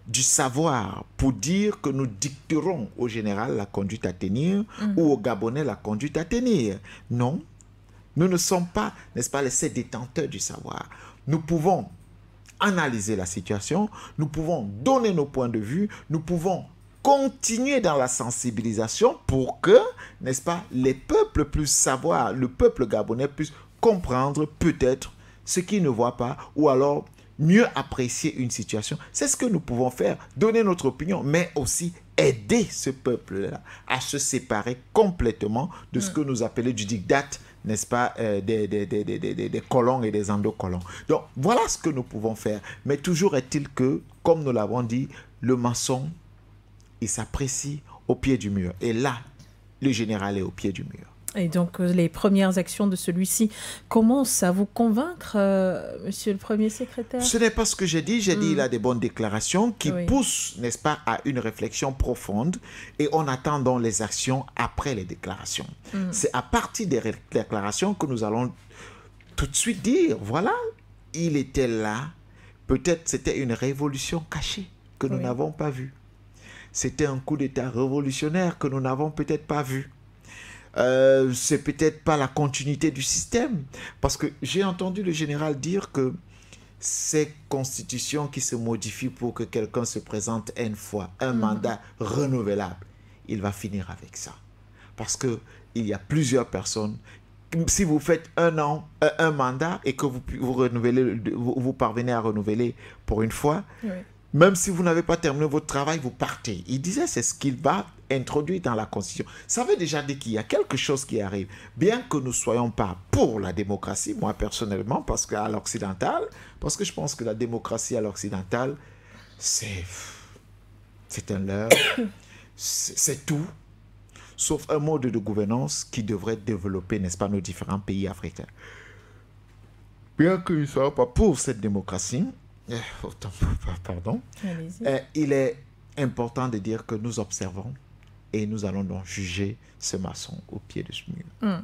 du savoir pour dire que nous dicterons au général la conduite à tenir ou au Gabonais la conduite à tenir. Non, nous ne sommes pas, n'est-ce pas, les détenteurs du savoir. Nous pouvons analyser la situation, nous pouvons donner nos points de vue, nous pouvons continuer dans la sensibilisation pour que, n'est-ce pas, les peuples puissent savoir, le peuple gabonais puisse comprendre peut-être ce qu'il ne voit pas ou alors mieux apprécier une situation. C'est ce que nous pouvons faire, donner notre opinion, mais aussi aider ce peuple-là à se séparer complètement de ce que nous appelons du diktat, n'est-ce pas, des colons et des endocolons. Donc, voilà ce que nous pouvons faire. Mais toujours est-il que, comme nous l'avons dit, le maçon, il s'apprécie au pied du mur. Et là, le général est au pied du mur. Et donc, les premières actions de celui-ci commencent à vous convaincre, monsieur le Premier secrétaire? Ce n'est pas ce que j'ai dit. J'ai dit il a des bonnes déclarations qui poussent, n'est-ce pas, à une réflexion profonde. Et on attend donc les actions après les déclarations. C'est à partir des déclarations que nous allons tout de suite dire, voilà, il était là. Peut-être c'était une révolution cachée que nous n'avons pas vue. C'était un coup d'État révolutionnaire que nous n'avons peut-être pas vu. C'est peut-être pas la continuité du système. Parce que j'ai entendu le général dire que ces constitutions qui se modifient pour que quelqu'un se présente une fois, un mandat renouvelable, il va finir avec ça. Parce qu'il y a plusieurs personnes. Si vous faites un mandat et que vous parvenez à renouveler pour une fois, même si vous n'avez pas terminé votre travail, vous partez. Il disait c'est ce qu'il va introduire dans la Constitution. Ça veut déjà dire qu'il y a quelque chose qui arrive. Bien que nous ne soyons pas pour la démocratie, moi personnellement, parce qu'à l'occidental, parce que je pense que la démocratie à l'occidental, c'est un leurre, c'est tout, sauf un mode de gouvernance qui devrait développer, n'est-ce pas, nos différents pays africains. Bien que nous ne soyons pas pour cette démocratie, il est important de dire que nous observons et nous allons donc juger ce maçon au pied de ce mur.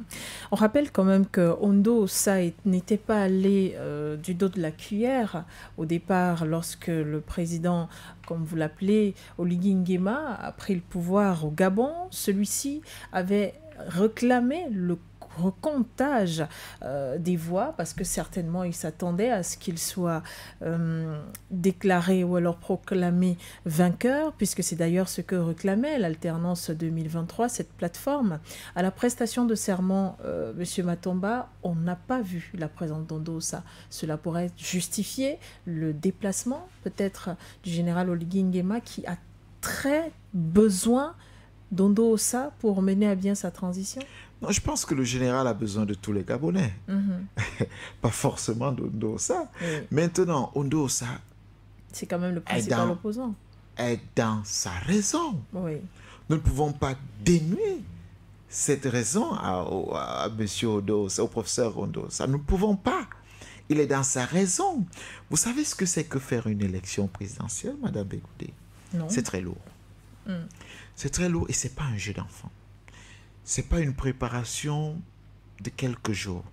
On rappelle quand même que Ondo n'était pas allé du dos de la cuillère au départ lorsque le président, comme vous l'appelez, Oligui Nguema, a pris le pouvoir au Gabon. Celui-ci avait réclamé le recomptage des voix, parce que certainement il s'attendait à ce qu'il soit déclaré ou alors proclamé vainqueur, puisque c'est d'ailleurs ce que réclamait l'alternance 2023, cette plateforme. À la prestation de serment, M. Matomba, on n'a pas vu la présence d'Ondo Ossa. Cela pourrait justifier le déplacement peut-être du général Oligui Nguema, qui a très besoin d'Ondo Ossa pour mener à bien sa transition? Non, je pense que le général a besoin de tous les Gabonais. Pas forcément d'Ondo Ossa. Oui. Maintenant, Ondo Ossa C'est quand même le principal opposant. Est dans sa raison. Oui. Nous ne pouvons pas dénuer cette raison à M. Ondo Ossa, au professeur Ondo Ossa. Nous ne pouvons pas. Il est dans sa raison. Vous savez ce que c'est que faire une élection présidentielle, Madame Bégoudé? Non. C'est très lourd. C'est très lourd et ce n'est pas un jeu d'enfant. Ce n'est pas une préparation de quelques jours.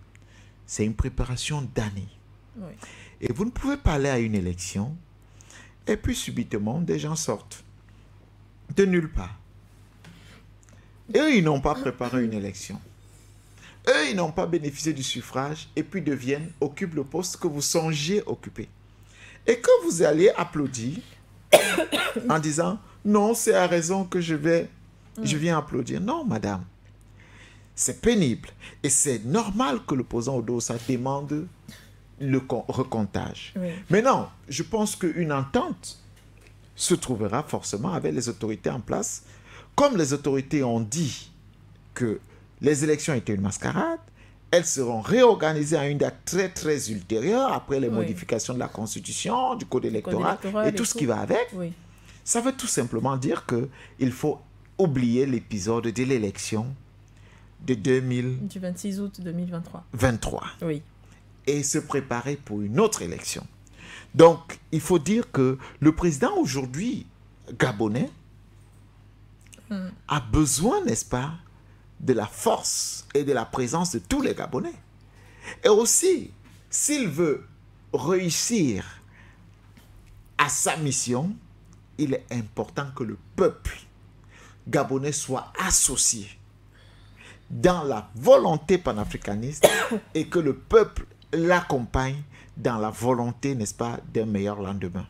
C'est une préparation d'années. Oui. Et vous ne pouvez pas aller à une élection et puis subitement, des gens sortent de nulle part. Et eux, ils n'ont pas préparé une élection. Eux, ils n'ont pas bénéficié du suffrage et puis occupent le poste que vous songiez occuper. Et que vous allez applaudir en disant « Non, c'est à raison que je viens applaudir. » Non, madame. C'est pénible. Et c'est normal que l'opposant Ondo Ossa demande le recomptage. Oui. Mais non, je pense qu'une entente se trouvera forcément avec les autorités en place. Comme les autorités ont dit que les élections étaient une mascarade, elles seront réorganisées à une date très très ultérieure après les modifications de la Constitution, du Code électoral et tout ce qui va avec. Oui. Ça veut tout simplement dire qu'il faut oublier l'épisode de l'élection de Du 26 août 2023. 2023 Oui. et se préparer pour une autre élection. Donc, il faut dire que le président aujourd'hui gabonais a besoin, n'est-ce pas, de la force et de la présence de tous les Gabonais. Et aussi, s'il veut réussir à sa mission, il est important que le peuple gabonais soit associé dans la volonté panafricaniste et que le peuple l'accompagne dans la volonté, n'est-ce pas, d'un meilleur lendemain.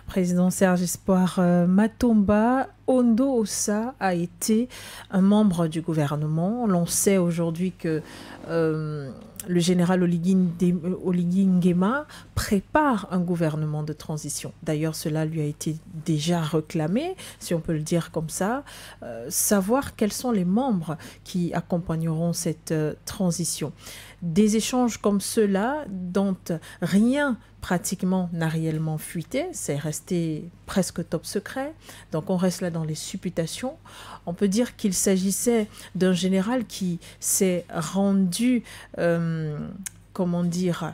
Président Serge Espoir Matomba, Ondo Ossa a été un membre du gouvernement. L'on sait aujourd'hui que le général Oligui Nguema prépare un gouvernement de transition. D'ailleurs, cela lui a été déjà réclamé, si on peut le dire comme ça. Savoir quels sont les membres qui accompagneront cette transition. Des échanges comme ceux-là, dont rien pratiquement n'a réellement fuité, c'est resté presque top secret, donc on reste là dans les supputations. On peut dire qu'il s'agissait d'un général qui s'est rendu, comment dire,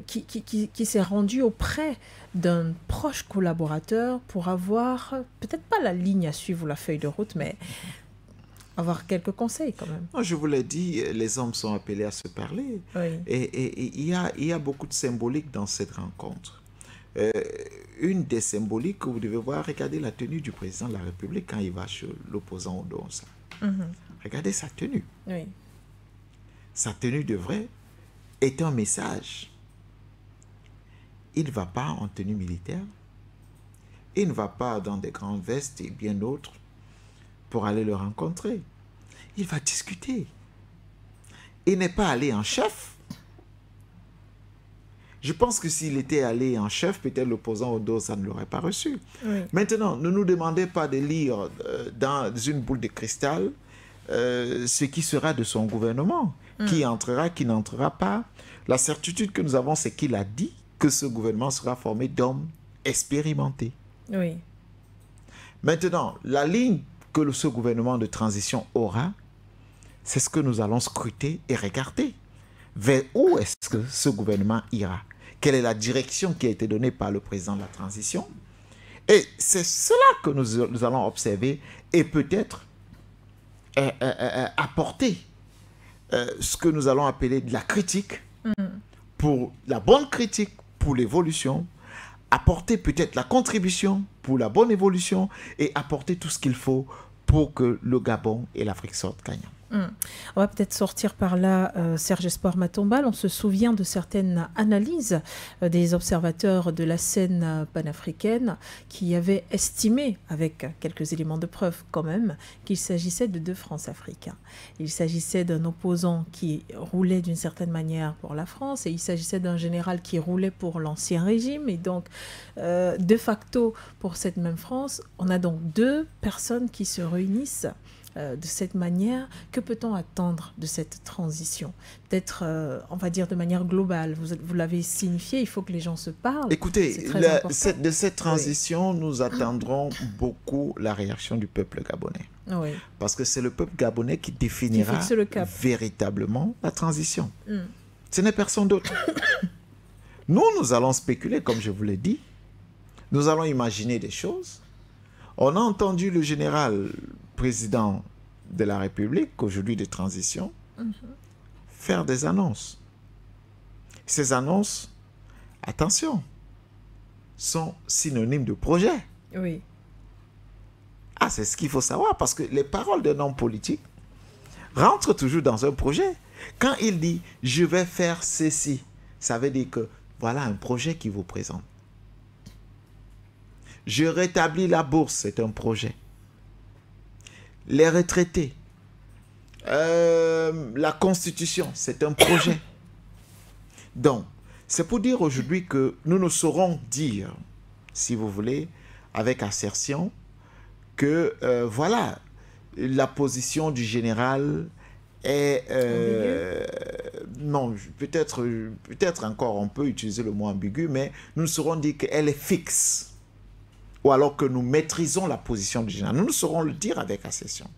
qui s'est rendu auprès d'un proche collaborateur pour avoir, peut-être pas la ligne à suivre ou la feuille de route, mais avoir quelques conseils quand même. Moi, je vous l'ai dit, les hommes sont appelés à se parler. Oui. Et il y a beaucoup de symbolique dans cette rencontre. Une des symboliques que vous devez voir, regardez la tenue du président de la République quand il va chez l'opposant Ondo Ossa. Regardez sa tenue. Oui. Sa tenue de vrai est un message. Il ne va pas en tenue militaire. Il ne va pas dans des grandes vestes et bien d'autres pour aller le rencontrer. Il va discuter. Il n'est pas allé en chef. Je pense que s'il était allé en chef, peut-être l'opposant Ondo Ossa ne l'aurait pas reçu. Oui. Maintenant, ne nous demandez pas de lire dans une boule de cristal ce qui sera de son gouvernement, qui entrera, qui n'entrera pas. La certitude que nous avons, c'est qu'il a dit que ce gouvernement sera formé d'hommes expérimentés. Oui. Maintenant, la ligne que ce gouvernement de transition aura, c'est ce que nous allons scruter et regarder. Vers où est-ce que ce gouvernement ira? Quelle est la direction qui a été donnée par le président de la transition? Et c'est cela que nous allons observer et peut-être apporter ce que nous allons appeler de la critique, pour la bonne critique, pour l'évolution, apporter peut-être la contribution pour la bonne évolution et apporter tout ce qu'il faut pour que le Gabon et l'Afrique sortent gagnants. On va peut-être sortir par là, Serge Espoir Matombal. On se souvient de certaines analyses des observateurs de la scène panafricaine qui avaient estimé, avec quelques éléments de preuve quand même, qu'il s'agissait de deux France-Africains. Il s'agissait d'un opposant qui roulait d'une certaine manière pour la France et il s'agissait d'un général qui roulait pour l'ancien régime. Et donc, de facto, pour cette même France, on a donc deux personnes qui se réunissent de cette manière. Que peut-on attendre de cette transition? Peut-être, on va dire de manière globale, vous l'avez signifié, il faut que les gens se parlent. Écoutez, de cette transition, oui, nous attendrons beaucoup la réaction du peuple gabonais. Oui. Parce que c'est le peuple gabonais qui définira véritablement la transition. Ce n'est personne d'autre. Nous allons spéculer, comme je vous l'ai dit. Nous allons imaginer des choses. On a entendu le général président de la République, aujourd'hui de transition, faire des annonces. Ces annonces, attention, sont synonymes de projet. Oui. Ah, c'est ce qu'il faut savoir, parce que les paroles d'un homme politique rentrent toujours dans un projet. Quand il dit « je vais faire ceci », ça veut dire que voilà un projet qu'il vous présente. Je rétablis la bourse, c'est un projet. Les retraités, la Constitution, c'est un projet. Donc, c'est pour dire aujourd'hui que nous ne saurons dire, si vous voulez, avec assertion, que voilà, la position du général est... non, peut-être encore on peut utiliser le mot ambigu, mais nous ne saurons dire qu'elle est fixe. Ou alors que nous maîtrisons la position du général. Nous ne saurons le dire avec assertion.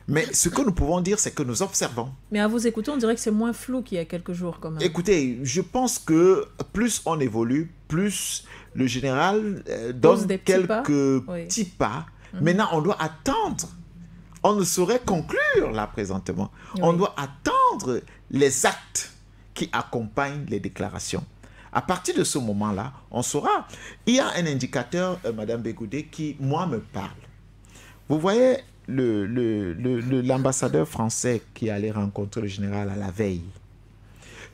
Mais ce que nous pouvons dire, c'est que nous observons. Mais à vous écouter, on dirait que c'est moins flou qu'il y a quelques jours quand même. Écoutez, je pense que plus on évolue, plus le général donne quelques petits pas. Maintenant, on doit attendre. On ne saurait conclure là présentement. Oui. On doit attendre les actes qui accompagnent les déclarations. À partir de ce moment-là, on saura. Il y a un indicateur, Madame Bégoudé, qui, moi, me parle. Vous voyez l'ambassadeur français qui allait rencontrer le général à la veille.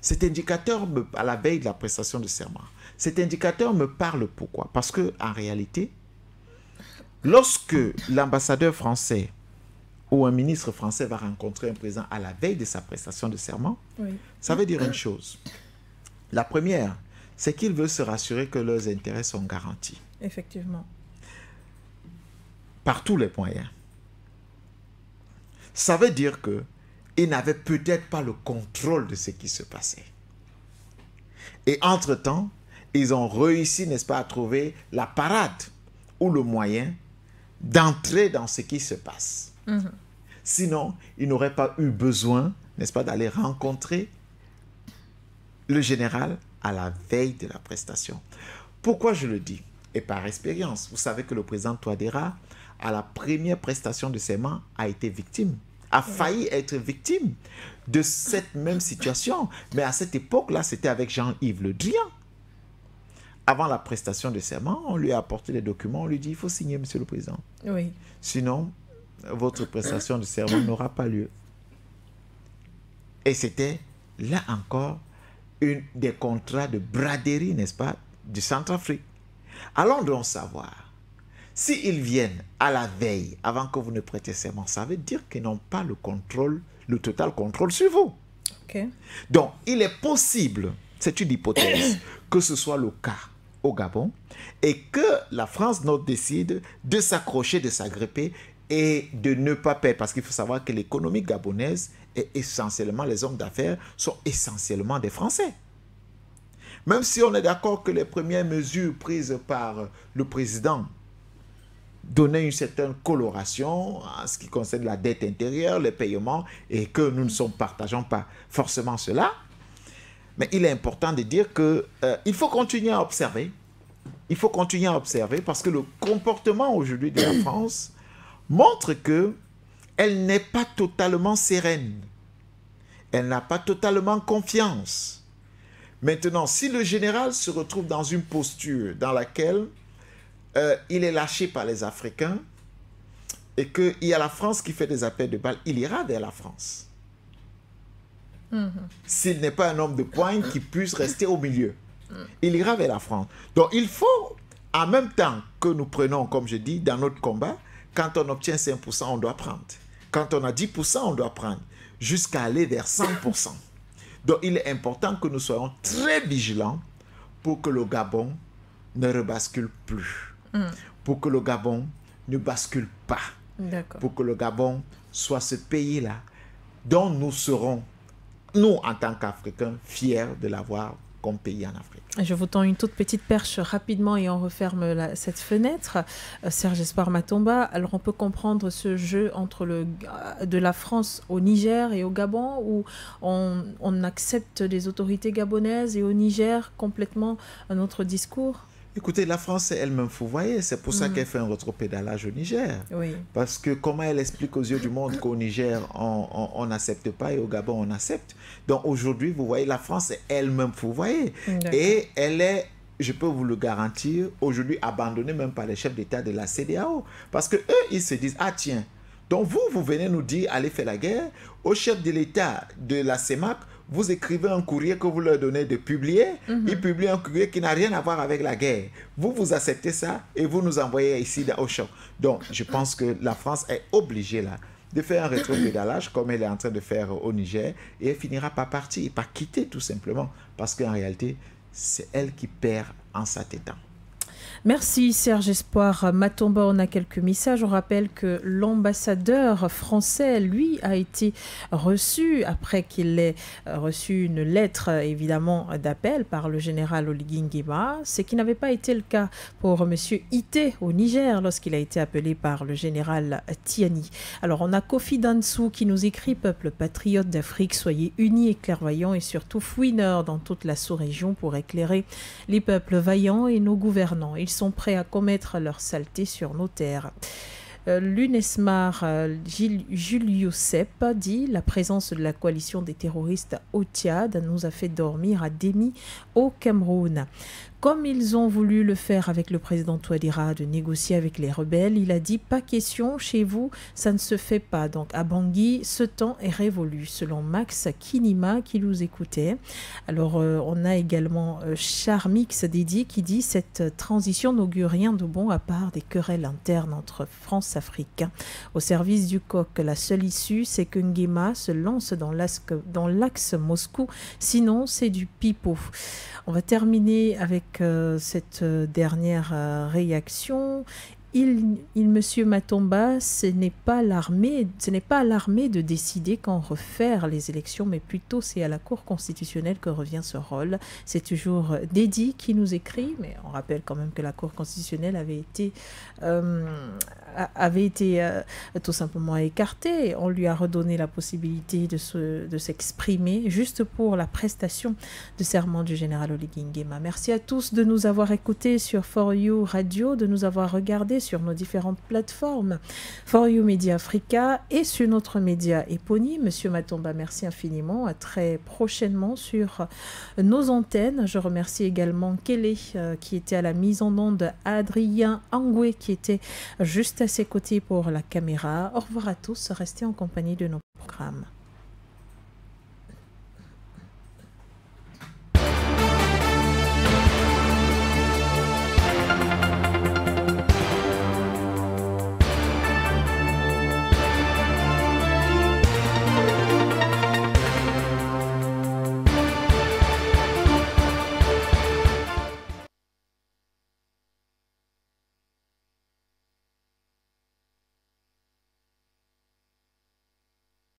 Cet indicateur, à la veille de la prestation de serment, cet indicateur me parle pourquoi? Parce qu'en réalité, lorsque l'ambassadeur français ou un ministre français va rencontrer un président à la veille de sa prestation de serment, oui, ça veut dire une chose. La première, c'est qu'il veut se rassurer que leurs intérêts sont garantis. Effectivement. Par tous les moyens. Ça veut dire qu'ils n'avaient peut-être pas le contrôle de ce qui se passait. Et entre-temps, ils ont réussi, n'est-ce pas, à trouver la parade ou le moyen d'entrer dans ce qui se passe. Sinon, ils n'auraient pas eu besoin, n'est-ce pas, d'aller rencontrer le général à la veille de la prestation. Pourquoi je le dis? Et par expérience, vous savez que le président Touadéra, à la première prestation de serment, a été victime, a failli être victime de cette même situation. Mais à cette époque-là, c'était avec Jean-Yves Le Drian. Avant la prestation de serment, on lui a apporté les documents, on lui dit, il faut signer, monsieur le président. Oui. Sinon, votre prestation de serment n'aura pas lieu. Et c'était, là encore, une des contrats de braderie, n'est-ce pas, du Centrafrique. Allons donc savoir, s'ils viennent à la veille, avant que vous ne prêtiez serment, ça veut dire qu'ils n'ont pas le contrôle, le total contrôle sur vous. Okay. Donc, il est possible, c'est une hypothèse, que ce soit le cas au Gabon et que la France décide de s'accrocher, de s'agripper et de ne pas perdre. Parce qu'il faut savoir que l'économie gabonaise est essentiellement, les hommes d'affaires sont essentiellement des Français. Même si on est d'accord que les premières mesures prises par le président donnaient une certaine coloration en ce qui concerne la dette intérieure, les paiements, et que nous ne partageons pas forcément cela, mais il est important de dire qu'il faut continuer à observer. Il faut continuer à observer parce que le comportement aujourd'hui de la France montre qu'elle n'est pas totalement sereine. Elle n'a pas totalement confiance. Maintenant, si le général se retrouve dans une posture dans laquelle il est lâché par les Africains, et qu'il y a la France qui fait des appels de balles, il ira vers la France. S'il n'est pas un homme de poigne qui puisse rester au milieu, il ira vers la France. Donc il faut, en même temps que nous prenons, comme je dis, dans notre combat, quand on obtient 5%, on doit prendre. Quand on a 10%, on doit prendre, jusqu'à aller vers 100%. Donc il est important que nous soyons très vigilants pour que le Gabon ne rebascule plus, pour que le Gabon ne bascule pas, pour que le Gabon soit ce pays-là dont nous serons, nous, en tant qu'Africains, fiers de l'avoir comme pays en Afrique. Je vous tends une toute petite perche rapidement et on referme cette fenêtre. Serge Espoir Matomba, alors on peut comprendre ce jeu entre de la France au Niger et au Gabon, où on accepte les autorités gabonaises et au Niger complètement un autre discours? Écoutez, la France elle-même, vous voyez, c'est pour ça qu'elle fait un rétropédalage au Niger. Oui. Parce que comment elle explique aux yeux du monde qu'au Niger, on n'accepte pas et au Gabon, on accepte. Donc aujourd'hui, vous voyez, la France elle-même, vous voyez. Et elle est, je peux vous le garantir, aujourd'hui abandonnée même par les chefs d'État de la CEDEAO. Parce qu'eux, ils se disent, ah tiens, donc vous venez nous dire, allez faire la guerre. Au chef de l'État de la CEMAC, vous écrivez un courrier que vous leur donnez de publier. Ils publient un courrier qui n'a rien à voir avec la guerre. Vous acceptez ça et vous nous envoyez ici au champ. Donc, je pense que la France est obligée là de faire un rétropédalage comme elle est en train de faire au Niger et elle finira par partir, par quitter tout simplement. Parce qu'en réalité, c'est elle qui perd en s'attêtant. Merci Serge Espoir Matomba. On a quelques messages. On rappelle que l'ambassadeur français, lui, a été reçu après qu'il ait reçu une lettre, évidemment, d'appel par le général Oligui Nguema, ce qui n'avait pas été le cas pour M. Ité au Niger lorsqu'il a été appelé par le général Tiani. Alors, on a Kofi Dansou qui nous écrit: peuple patriote d'Afrique, soyez unis et clairvoyants et surtout fouineurs dans toute la sous-région pour éclairer les peuples vaillants et nos gouvernants. Ils sont prêts à commettre leur saleté sur nos terres. L'UNESMAR Julio Sepp dit: la présence de la coalition des terroristes au Tchad nous a fait dormir à demi au Cameroun. Comme ils ont voulu le faire avec le président Touadéra, de négocier avec les rebelles, il a dit: pas question, chez vous, ça ne se fait pas. Donc à Bangui, ce temps est révolu, selon Max Kinima qui nous écoutait. Alors on a également Charmix Dédi qui dit: cette transition n'augure rien de bon à part des querelles internes entre France-Afrique. Au service du coq, la seule issue, c'est que Nguema se lance dans l'axe Moscou, sinon c'est du pipeau. On va terminer avec cette dernière réaction. Monsieur Matomba, ce n'est pas à l'armée de décider quand refaire les élections, mais plutôt c'est à la Cour constitutionnelle que revient ce rôle. C'est toujours Dédi qui nous écrit, mais on rappelle quand même que la Cour constitutionnelle avait été tout simplement écartée. On lui a redonné la possibilité de s'exprimer juste pour la prestation de serment du général Oligui Nguema. Merci à tous de nous avoir écoutés sur For You Radio, de nous avoir regardés sur nos différentes plateformes, For You Media Africa et sur notre média éponyme. Monsieur Matomba, merci infiniment. À très prochainement sur nos antennes. Je remercie également Kélé qui était à la mise en onde, Adrien Angoué qui était juste à ses côtés pour la caméra. Au revoir à tous. Restez en compagnie de nos programmes.